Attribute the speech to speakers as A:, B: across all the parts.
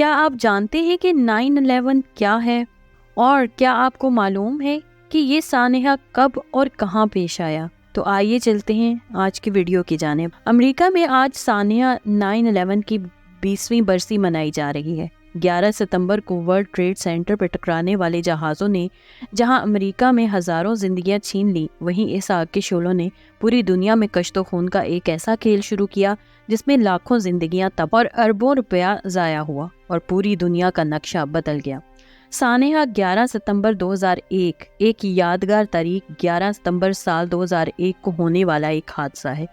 A: کیا آپ جانتے ہیں کہ 9/11 کیا ہے؟ اور کیا آپ کو معلوم ہے کہ یہ سانحہ کب اور کہاں پیش آیا؟ تو آئیے چلتے ہیں آج کی ویڈیو کی جانب۔ امریکہ میں آج سانحہ 9/11 کی 20ویں برسی منائی جا رہی ہے۔ 11 ستمبر کو ورلڈ ٹریڈ سینٹر پر ٹکرانے والے جہازوں نے جہاں امریکہ میں ہزاروں زندگیاں چھین لی، وہیں اس آگ کے شعلوں نے پوری دنیا میں کشت و خون کا ایک ایسا کھیل شروع کیا جس میں لاکھوں زندگیاں تباہ اور اربوں روپیہ ضائع ہوا اور پوری دنیا کا نقشہ بدل گیا۔ سانحہ 11 ستمبر 2001 ایک یادگار تاریخ 11 ستمبر سال 2001 کو ہونے والا ایک حادثہ ہے۔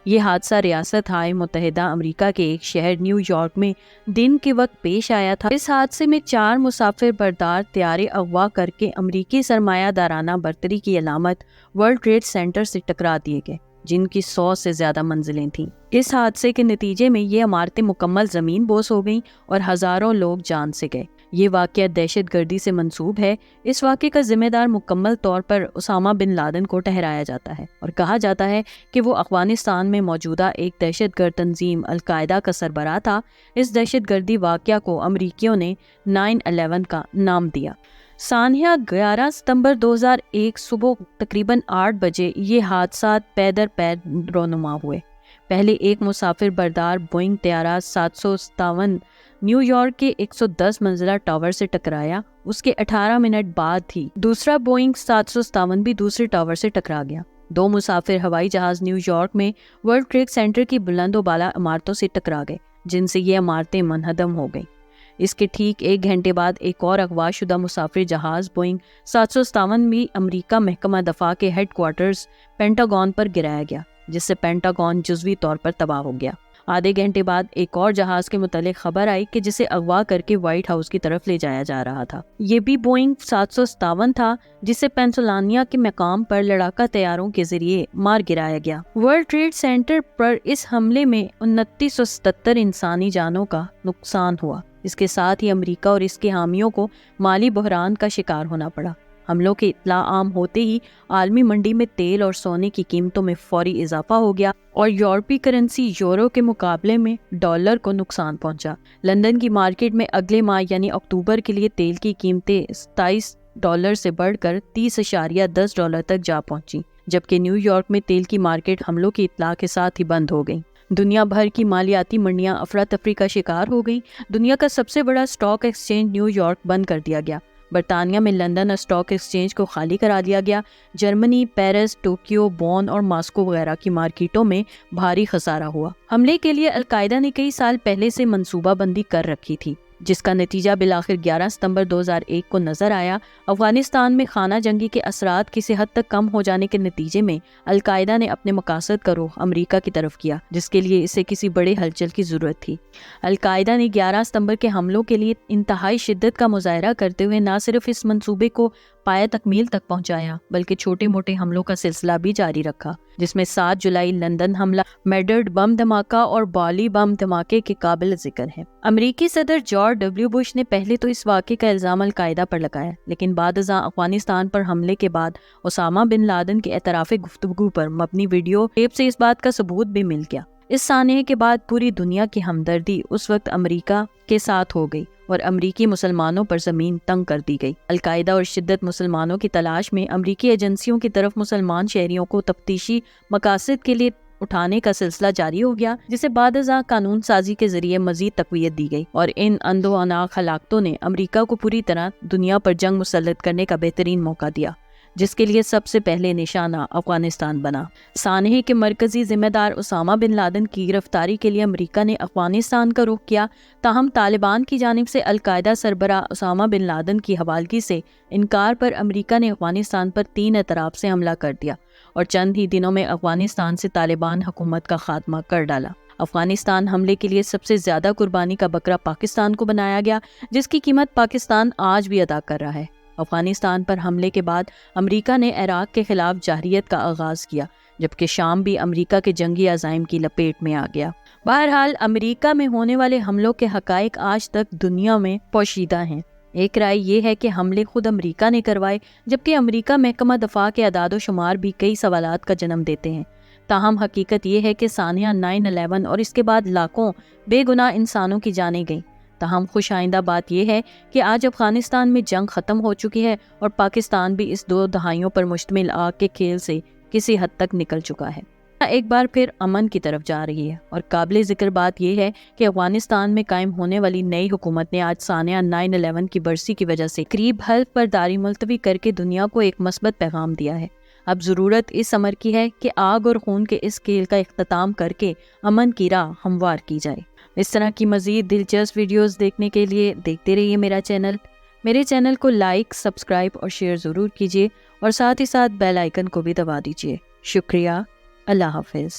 A: یہ حادثہ ریاست متحدہ امریکہ کے ایک شہر نیو یارک میں دن کے وقت پیش آیا تھا۔ اس حادثے میں 4 مسافر بردار طیارے اغوا کر کے امریکی سرمایہ دارانہ برتری کی علامت ورلڈ ٹریڈ سینٹر سے ٹکرا دیے گئے، جن کی 100 سے زیادہ منزلیں تھیں۔ اس حادثے کے نتیجے میں یہ عمارتیں مکمل زمین بوس ہو گئیں اور ہزاروں لوگ جان سے گئے۔ یہ واقعہ دہشت گردی سے منسوب ہے۔ اس واقعے کا ذمہ دار مکمل طور پر اسامہ بن لادن کو ٹھہرایا جاتا ہے اور کہا جاتا ہے کہ وہ افغانستان میں موجودہ ایک دہشت گرد تنظیم القاعدہ کا سربراہ تھا۔ اس دہشت گردی واقعہ کو امریکیوں نے 9/11 کا نام دیا۔ سانحہ 11 ستمبر 2001 صبح تقریباً 8 بجے یہ حادثات پے در پے رونما ہوئے۔ پہلے ایک مسافر بردار بوئنگ طیارہ 757 نیو یارک کے 110 منزلہ ٹاور سے ٹکرایا۔ اس کے 18 منٹ بعد ہی دوسرا بوئنگ 757 بھی دوسرے ٹاور سے ٹکرا گیا۔ 2 مسافر ہوائی جہاز نیو یارک میں ورلڈ ٹریڈ سینٹر کی بلند و بالا عمارتوں سے ٹکرا گئے، جن سے یہ عمارتیں منہدم ہو گئیں۔ اس کے ٹھیک 1 گھنٹے بعد ایک اور اغوا شدہ مسافر جہاز بوئنگ 757 بھی امریکہ محکمہ دفاع کے ہیڈ کوارٹرز پینٹاگون پر گرایا گیا، جس سے پینٹاگون جزوی طور پر تباہ ہو گیا۔ آدھے گھنٹے بعد ایک اور جہاز کے متعلق خبر آئی کہ جسے اغوا کر کے وائٹ ہاؤس کی طرف لے جایا جا رہا تھا۔ یہ بھی بوئنگ 757 تھا جسے پینسلوانیا کے مقام پر لڑاکا طیاروں کے ذریعے مار گرایا گیا۔ ورلڈ ٹریڈ سینٹر پر اس حملے میں 2977 انسانی جانوں کا نقصان ہوا۔ اس کے ساتھ ہی امریکہ اور اس کے حامیوں کو مالی بحران کا شکار ہونا پڑا۔ حملوں کی اطلاع عام ہوتے ہی عالمی منڈی میں تیل اور سونے کی قیمتوں میں فوری اضافہ ہو گیا اور یورپی کرنسی یورو کے مقابلے میں ڈالر کو نقصان پہنچا۔ لندن کی مارکیٹ میں اگلے ماہ یعنی اکتوبر کے لیے تیل کی قیمتیں $27 سے بڑھ کر $30.10 تک جا پہنچی، جبکہ نیو یارک میں تیل کی مارکیٹ حملوں کی اطلاع کے ساتھ ہی بند ہو گئی۔ دنیا بھر کی مالیاتی منڈیاں افراتفری کا شکار ہو گئیں۔ دنیا کا سب سے بڑا اسٹاک ایکسچینج نیو یارک بند کر دیا گیا۔ برطانیہ میں لندن اسٹاک ایکسچینج کو خالی کرا دیا گیا۔ جرمنی، پیرس، ٹوکیو، بون اور ماسکو وغیرہ کی مارکیٹوں میں بھاری خسارہ ہوا۔ حملے کے لیے القاعدہ نے کئی سال پہلے سے منصوبہ بندی کر رکھی تھی، جس کا نتیجہ بالآخر 11 ستمبر 2001 کو نظر آیا۔ افغانستان میں خانہ جنگی کے اثرات کسی حد تک کم ہو جانے کے نتیجے میں القاعدہ نے اپنے مقاصد کا رخ امریکہ کی طرف کیا، جس کے لیے اسے کسی بڑے ہلچل کی ضرورت تھی۔ القاعدہ نے 11 ستمبر کے حملوں کے لیے انتہائی شدت کا مظاہرہ کرتے ہوئے نہ صرف اس منصوبے کو پایہ تکمیل تک پہنچایا، بلکہ چھوٹے موٹے حملوں کا سلسلہ بھی جاری رکھا، جس میں 7 جولائی لندن حملہ، میڈرڈ بم دھماکہ اور بالی بم دھماکے کے قابل ذکر ہیں۔ امریکی صدر جارج ڈبلیو بش نے پہلے تو اس واقعے کا الزام القاعدہ پر لگایا، لیکن بعد ازاں افغانستان پر حملے کے بعد اسامہ بن لادن کے اعتراف گفتگو پر مبنی ویڈیو ٹیپ سے اس بات کا ثبوت بھی مل گیا۔ اس سانحے کے بعد پوری دنیا کی ہمدردی اس وقت امریکہ کے ساتھ ہو گئی اور امریکی مسلمانوں پر زمین تنگ کر دی گئی۔ القاعدہ اور شدت مسلمانوں کی تلاش میں امریکی ایجنسیوں کی طرف مسلمان شہریوں کو تفتیشی مقاصد کے لیے اٹھانے کا سلسلہ جاری ہو گیا، جسے بعد ازاں قانون سازی کے ذریعے مزید تقویت دی گئی، اور ان اندھو اناق ہلاکتوں نے امریکہ کو پوری طرح دنیا پر جنگ مسلط کرنے کا بہترین موقع دیا، جس کے لیے سب سے پہلے نشانہ افغانستان بنا۔ سانحے کے مرکزی ذمہ دار اسامہ بن لادن کی گرفتاری کے لیے امریکہ نے افغانستان کا رخ کیا، تاہم طالبان کی جانب سے القاعدہ سربراہ اسامہ بن لادن کی حوالگی سے انکار پر امریکہ نے افغانستان پر 3 اطراف سے حملہ کر دیا اور چند ہی دنوں میں افغانستان سے طالبان حکومت کا خاتمہ کر ڈالا۔ افغانستان حملے کے لیے سب سے زیادہ قربانی کا بکرا پاکستان کو بنایا گیا، جس کی قیمت پاکستان آج بھی ادا کر رہا ہے۔ افغانستان پر حملے کے بعد امریکہ نے عراق کے خلاف جارحیت کا آغاز کیا، جبکہ شام بھی امریکہ کے جنگی عزائم کی لپیٹ میں آ گیا۔ بہرحال امریکہ میں ہونے والے حملوں کے حقائق آج تک دنیا میں پوشیدہ ہیں۔ ایک رائے یہ ہے کہ حملے خود امریکہ نے کروائے، جبکہ امریکہ محکمہ دفاع کے اعداد و شمار بھی کئی سوالات کا جنم دیتے ہیں۔ تاہم حقیقت یہ ہے کہ سانحہ 9/11 اور اس کے بعد لاکھوں بے گناہ انسانوں کی جانیں گئیں۔ تاہم خوش آئندہ بات یہ ہے کہ آج افغانستان میں جنگ ختم ہو چکی ہے اور پاکستان بھی اس 2 دہائیوں پر مشتمل آگ کے کھیل سے کسی حد تک نکل چکا ہے، ایک بار پھر امن کی طرف جا رہی ہے۔ اور قابل ذکر بات یہ ہے کہ افغانستان میں قائم ہونے والی نئی حکومت نے آج سانحہ 9/11 کی برسی کی وجہ سے قریب حلف برداری ملتوی کر کے دنیا کو ایک مثبت پیغام دیا ہے۔ اب ضرورت اس امر کی ہے کہ آگ اور خون کے اس کھیل کا اختتام کر کے امن کی راہ ہموار کی جائے۔ اس طرح کی مزید دلچسپ ویڈیوز دیکھنے کے لیے دیکھتے رہیے میرے چینل کو لائک، سبسکرائب اور شیئر ضرور کیجیے اور ساتھ ہی ساتھ بیل آئیکن کو بھی دبا دیجیے۔ شکریہ۔ اللہ حافظ۔